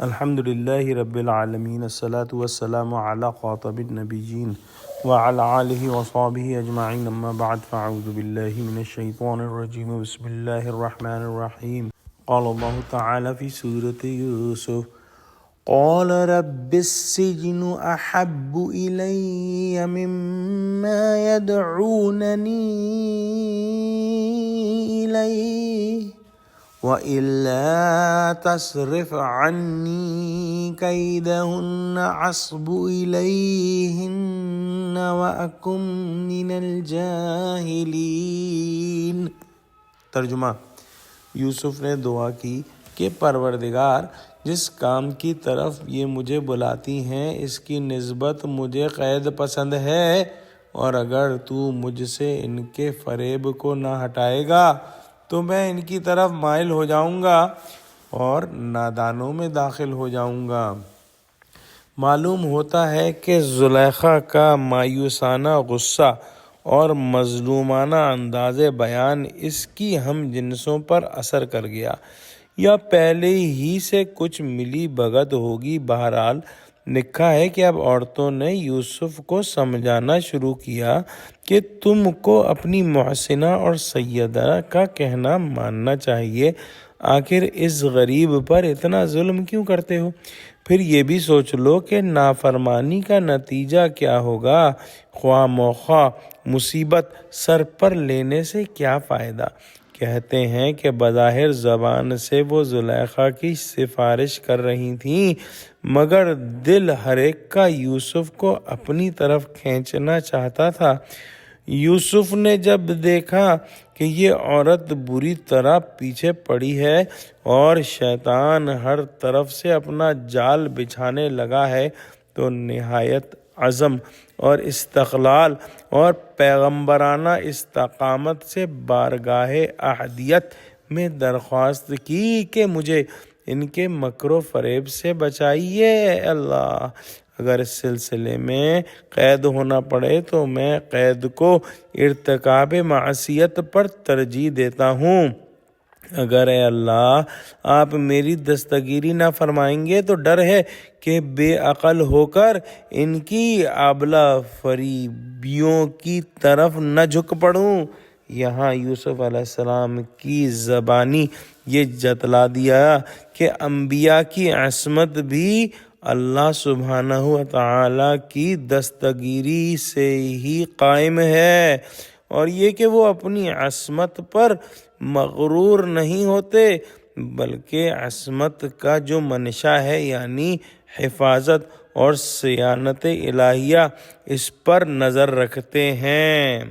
الحمد للہ رب العالمین، الصلاۃ والسلام علی خاتم النبیین وعلی آلہ وصحبہ اجمعین، اما بعد فاعوذ باللہ من الشیطان الرجیم، بسم اللہ الرحمن الرحیم۔ قال اللہ تعالی فی سورۃ یوسف: قال رب السجن احب الی مما یدعوننی الیہ وَإِلَّا تَصْرِفْ عَنِّي كَيْدَهُنَّ أَصْبُ إِلَيْهِنَّ وَأَكُن مِّنَ الْجَاهِلِينَ۔ ترجمہ: یوسف نے دعا کی کہ پروردگار، جس کام کی طرف یہ مجھے بلاتی ہیں اس کی نسبت مجھے قید پسند ہے، اور اگر تو مجھ سے ان کے فریب کو نہ ہٹائے گا تو میں ان کی طرف مائل ہو جاؤں گا اور نادانوں میں داخل ہو جاؤں گا۔ معلوم ہوتا ہے کہ زلیخا کا مایوسانہ غصہ اور مظلومانہ انداز بیان اس کی ہم جنسوں پر اثر کر گیا، یا پہلے ہی سے کچھ ملی بھگت ہوگی۔ بہرحال لکھا ہے کہ اب عورتوں نے یوسف کو سمجھانا شروع کیا کہ تم کو اپنی محسنہ اور سیدہ کا کہنا ماننا چاہیے، آخر اس غریب پر اتنا ظلم کیوں کرتے ہو؟ پھر یہ بھی سوچ لو کہ نافرمانی کا نتیجہ کیا ہوگا۔ خواہ مخواہ مصیبت سر پر لینے سے کیا فائدہ؟ کہتے ہیں کہ بظاہر زبان سے وہ زلیخا کی سفارش کر رہی تھیں، مگر دل ہر ایک کا یوسف کو اپنی طرف کھینچنا چاہتا تھا۔ یوسف نے جب دیکھا کہ یہ عورت بری طرح پیچھے پڑی ہے اور شیطان ہر طرف سے اپنا جال بچھانے لگا ہے، تو نہایت عزم اور استقلال اور پیغمبرانہ استقامت سے بارگاہ احدیت میں درخواست کی کہ مجھے ان کے مکر و فریب سے بچائیے اللہ۔ اگر اس سلسلے میں قید ہونا پڑے تو میں قید کو ارتکاب معصیت پر ترجیح دیتا ہوں۔ اگر اے اللہ آپ میری دستگیری نہ فرمائیں گے تو ڈر ہے کہ بے عقل ہو کر ان کی آبلہ فریبیوں کی طرف نہ جھک پڑوں۔ یہاں یوسف علیہ السلام کی زبانی یہ جتلا دیا کہ انبیاء کی عصمت بھی اللہ سبحانہ وتعالی کی دستگیری سے ہی قائم ہے، اور یہ کہ وہ اپنی عصمت پر مغرور نہیں ہوتے، بلکہ عصمت کا جو منشا ہے یعنی حفاظت اور صیانت الہیہ، اس پر نظر رکھتے ہیں۔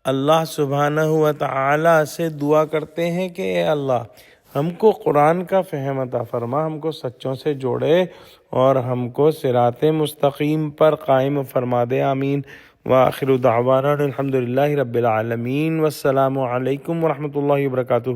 اللہ سبحانہ وتعالی سے دعا کرتے ہیں کہ اے اللہ ہم کو قرآن کا فہم عطا فرما، ہم کو سچوں سے جوڑے اور ہم کو صراط مستقیم پر قائم فرما دے، آمین۔ وآخر دعوانا الحمد للہ رب العالمین، والسلام علیکم ورحمۃ اللہ وبرکاتہ۔